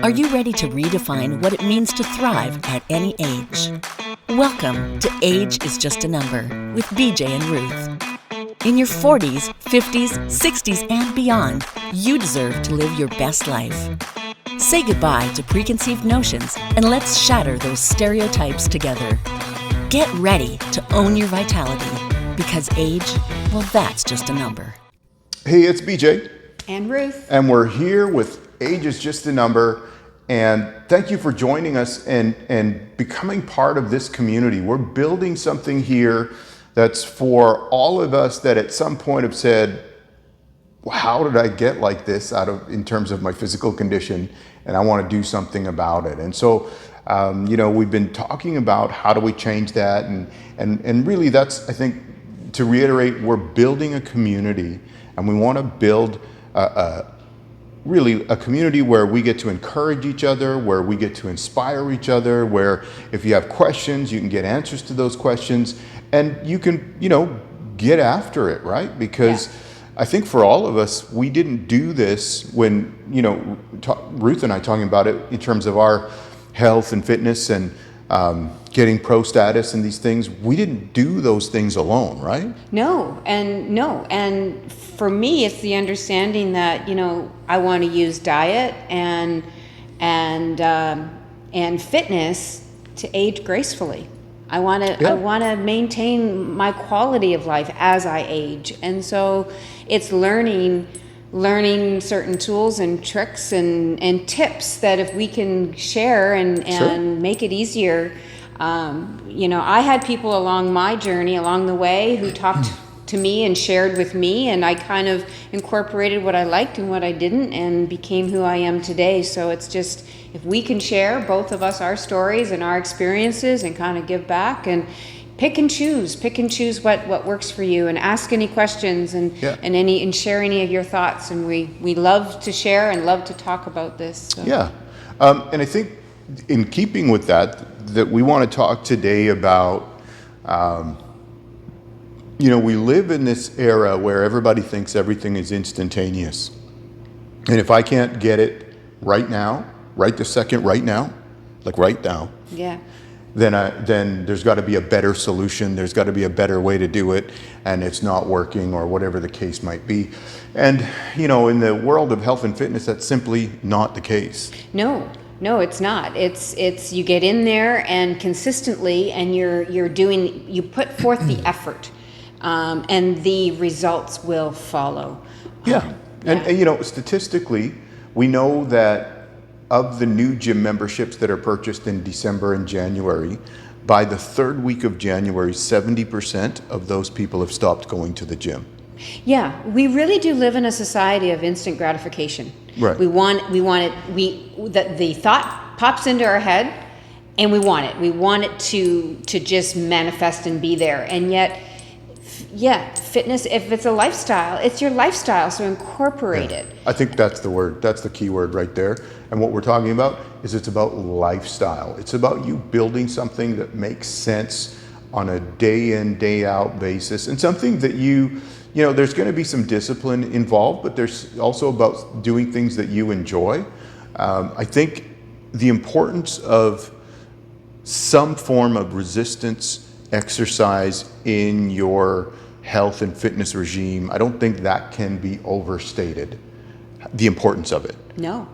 Are you ready to redefine what it means to thrive at any age? Welcome to Age is Just a Number with BJ and Ruth. In your 40s, 50s, 60s, and beyond, you deserve to live your best life. Say goodbye to preconceived notions and let's shatter those stereotypes together. Get ready to own your vitality because age, well, that's just a number. Hey, it's BJ. And Ruth. And we're here with Age is Just a Number. And thank you for joining us and becoming part of this community. We're building something here that's for all of us that at some point have said, well, how did I get like this in terms of my physical condition? And I want to do something about it. And so, we've been talking about how do we change that? And really that's, I think, to reiterate, we're building a community and we want to build really a community where we get to encourage each other, where we get to inspire each other, where if you have questions, you can get answers to those questions and you can, get after it, right? Because I think for all of us, we didn't do this when, Ruth and I talking about it in terms of our health and fitness and getting pro status and these things. We didn't do those things alone, right? No. And for me, it's the understanding that, I want to use diet and fitness to age gracefully. I want to maintain my quality of life as I age. And so it's learning certain tools and tricks and tips that if we can share and make it easier. I had people along my journey along the way who talked to me and shared with me, and I kind of incorporated what I liked and what I didn't and became who I am today. So it's just, if we can share, both of us, our stories and our experiences and kind of give back and pick and choose what works for you and ask any questions and share any of your thoughts. And we love to share and love to talk about this. So. Yeah. And I think in keeping with that we want to talk today about, we live in this era where everybody thinks everything is instantaneous. And if I can't get it right now, right this second, right now, like right now, then there's got to be a better solution. There's got to be a better way to do it, and it's not working or whatever the case might be. And, in the world of health and fitness, that's simply not the case. No, it's not. It's you get in there and consistently, and you put forth the effort, and the results will follow. And statistically, we know that of the new gym memberships that are purchased in December and January, by the third week of January, 70% of those people have stopped going to the gym. Yeah, we really do live in a society of instant gratification. Right. We want it. The thought pops into our head, and we want it. We want it to just manifest and be there. And yet, fitness. If it's a lifestyle, it's your lifestyle. So incorporate it. I think that's the word. That's the key word right there. And what we're talking about is it's about lifestyle. It's about you building something that makes sense on a day in, day out basis, and something that there's going to be some discipline involved, but there's also about doing things that you enjoy. I think the importance of some form of resistance exercise in your health and fitness regime, I don't think that can be overstated, the importance of it. No.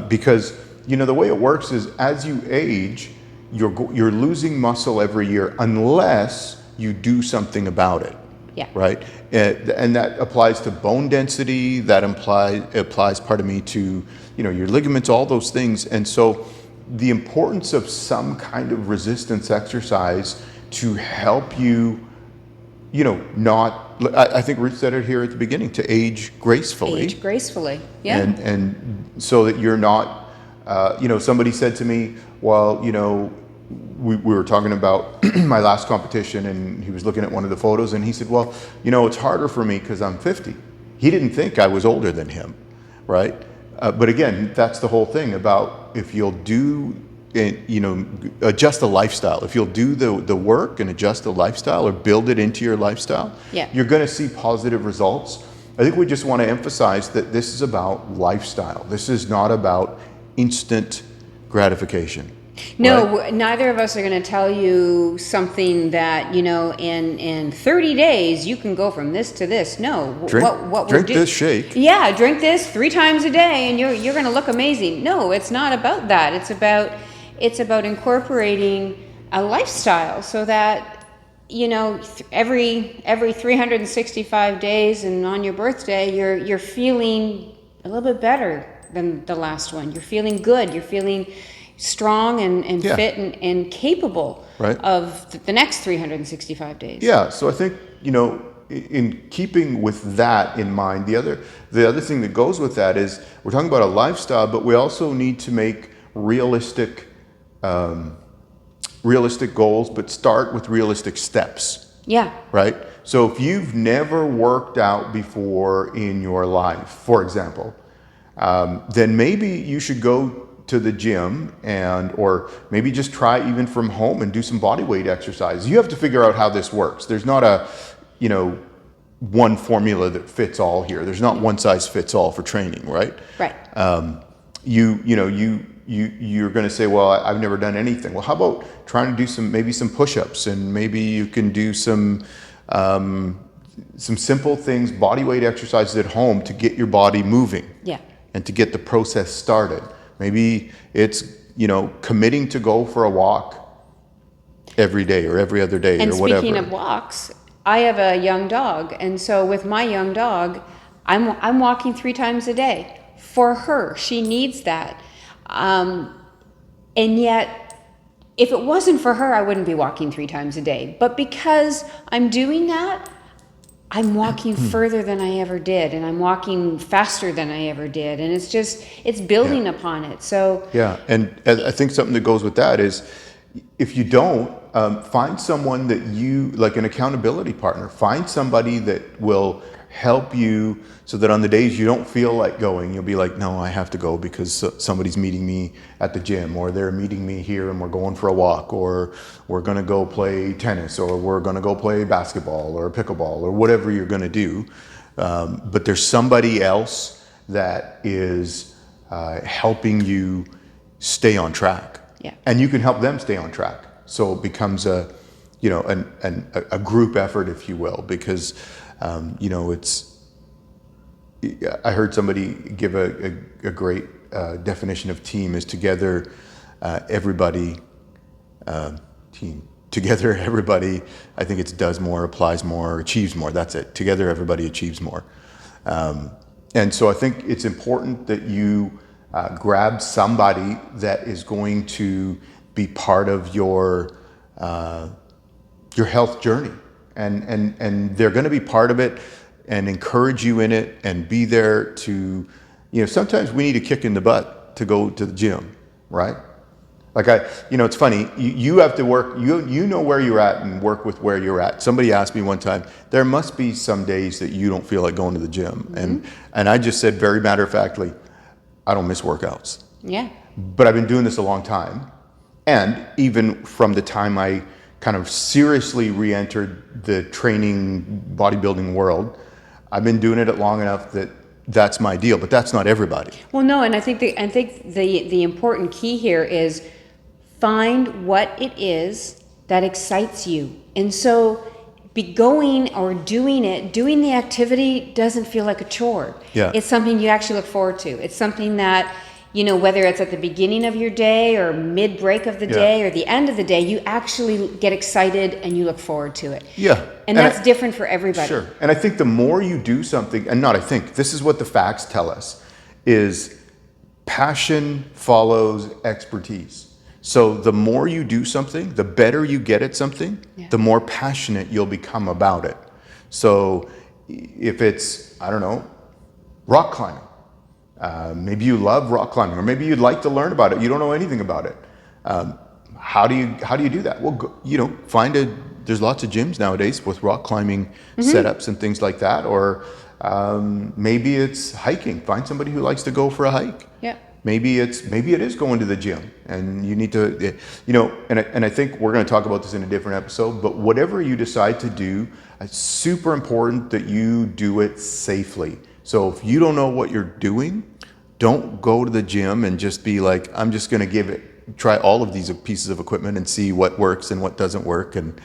Because, the way it works is as you age, you're losing muscle every year unless you do something about it. Yeah. Right. And that applies to bone density. That applies to, your ligaments, all those things. And so the importance of some kind of resistance exercise to help you, I think Ruth said it here at the beginning, to age gracefully. Age gracefully. Yeah. And so that you're not, somebody said to me, well, we were talking about my last competition, and he was looking at one of the photos, and he said, well, it's harder for me because I'm 50. He didn't think I was older than him, right? But again, that's the whole thing about if you'll do, adjust the lifestyle. If you'll do the work and adjust the lifestyle or build it into your lifestyle, you're going to see positive results. I think we just want to emphasize that this is about lifestyle. This is not about instant gratification. No, right? neither of us are going to tell you something that, in 30 days you can go from this to this. No. Drink this shake. Yeah, drink this 3 times a day and you're going to look amazing. No, it's not about that. It's about incorporating a lifestyle so that, every 365 days and on your birthday, you're feeling a little bit better than the last one. You're feeling good. You're feeling strong and fit and capable of the next 365 days. Yeah, so I think, in keeping with that in mind, the other thing that goes with that is we're talking about a lifestyle, but we also need to make realistic goals, but start with realistic steps. Yeah. Right? So if you've never worked out before in your life, for example, then maybe you should go to the gym or maybe just try even from home and do some body weight exercise. You have to figure out how this works. There's not a, one formula that fits all here. There's not one size fits all for training, right? Right. You're going to say, well, I've never done anything. Well, how about trying to do maybe some push-ups, and maybe you can do some simple things, body weight exercises at home to get your body moving. Yeah. And to get the process started. Maybe it's, committing to go for a walk every day or every other day or whatever. And speaking of walks, I have a young dog. And so with my young dog, I'm walking 3 times a day for her. She needs that. And yet, if it wasn't for her, I wouldn't be walking 3 times a day. But because I'm doing that, I'm walking further than I ever did, and I'm walking faster than I ever did, and it's building upon it. So and I think something that goes with that is, if you don't, find someone that like an accountability partner. Find somebody that will help you, so that on the days you don't feel like going, you'll be like, no, I have to go because somebody's meeting me at the gym, or they're meeting me here and we're going for a walk, or we're going to go play tennis, or we're going to go play basketball or pickleball or whatever you're going to do. But there's somebody else that is helping you stay on track. Yeah. And you can help them stay on track. So it becomes a group effort, if you will, because I heard somebody give a great definition of team is together, everybody, team. Together, everybody, I think it's does more, applies more, achieves more. That's it. Together, everybody achieves more. And so I think it's important that you grab somebody that is going to be part of your health journey. And they're going to be part of it and encourage you in it and be there to, sometimes we need a kick in the butt to go to the gym, right? Like it's funny, you have to work, you know where you're at and work with where you're at. Somebody asked me one time, there must be some days that you don't feel like going to the gym. Mm-hmm. And I just said very matter-of-factly, I don't miss workouts. Yeah. But I've been doing this a long time. And even from the time I kind of seriously re-entered the training bodybuilding world, I've been doing it long enough that that's my deal, but that's not everybody. Well, no, and I think the important key here is find what it is that excites you. And so be going or doing the activity doesn't feel like a chore. Yeah. It's something you actually look forward to. It's something that, whether it's at the beginning of your day or mid-break of the day or the end of the day, you actually get excited and you look forward to it. Yeah. And that's different for everybody. Sure. And I think the more you do something, this is what the facts tell us, is passion follows expertise. So the more you do something, the better you get at something, the more passionate you'll become about it. So if it's, rock climbing, maybe you love rock climbing, or maybe you'd like to learn about it. You don't know anything about it. How do you do that? Well, there's lots of gyms nowadays with rock climbing setups and things like that. Or maybe it's hiking. Find somebody who likes to go for a hike. Yeah. Maybe it is going to the gym, and you need to, and I think we're going to talk about this in a different episode, but whatever you decide to do, it's super important that you do it safely. So if you don't know what you're doing, Don't go to the gym and just be like, I'm just going to try all of these pieces of equipment and see what works and what doesn't work, and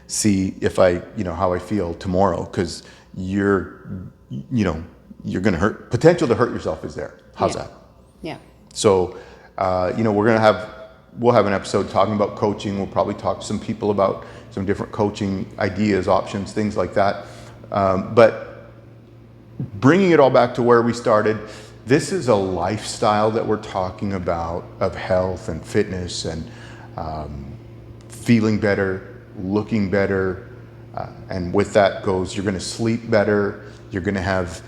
see if how I feel tomorrow, because you're going to potential to hurt yourself is there. How's that? Yeah. So, we'll have an episode talking about coaching. We'll probably talk to some people about some different coaching ideas, options, things like that. But bringing it all back to where we started, this is a lifestyle that we're talking about, of health and fitness and feeling better, looking better. And with that goes, you're going to sleep better. You're going to have,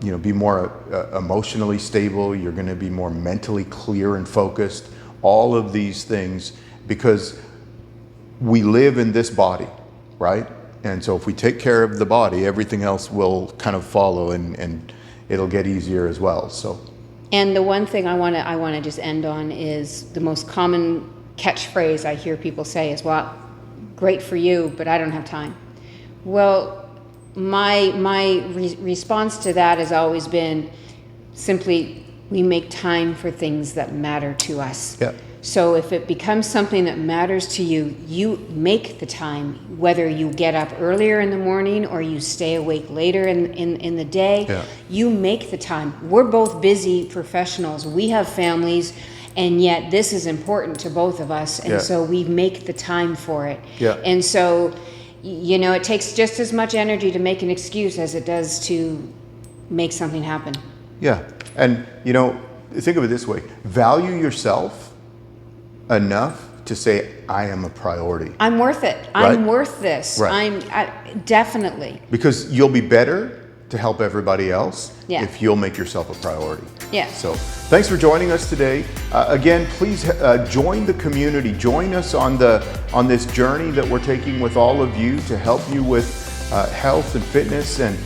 be more emotionally stable. You're going to be more mentally clear and focused. All of these things, because we live in this body, right? And so if we take care of the body, everything else will kind of follow, and it'll get easier as well. So. And the one thing I want to just end on is the most common catchphrase I hear people say is, "Well, great for you, but I don't have time." Well, my response to that has always been simply, we make time for things that matter to us. Yeah. So if it becomes something that matters to you, you make the time, whether you get up earlier in the morning or you stay awake later in the day. Yeah. You make the time. We're both busy professionals. We have families, and yet this is important to both of us, and so we make the time for it. Yeah. And so, it takes just as much energy to make an excuse as it does to make something happen. Yeah. And, think of it this way. Value yourself enough to say, I am a priority. I'm worth it. Right? I'm worth this. Right. Definitely. Because you'll be better to help everybody else if you'll make yourself a priority. Yeah. So thanks for joining us today. Again, please join the community. Join us on this journey that we're taking with all of you to help you with health and fitness. And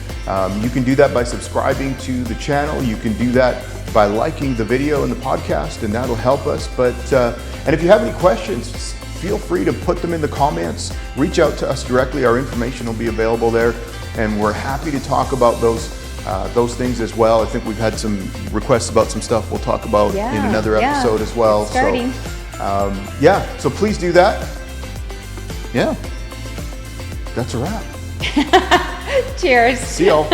you can do that by subscribing to the channel. You can do that by liking the video and the podcast, and that'll help us. But and if you have any questions, feel free to put them in the comments. Reach out to us directly. Our information will be available there, and we're happy to talk about those things as well. I think we've had some requests about some stuff we'll talk about in another episode as well. Starting. So, so please do that. Yeah, that's a wrap. Cheers. See y'all.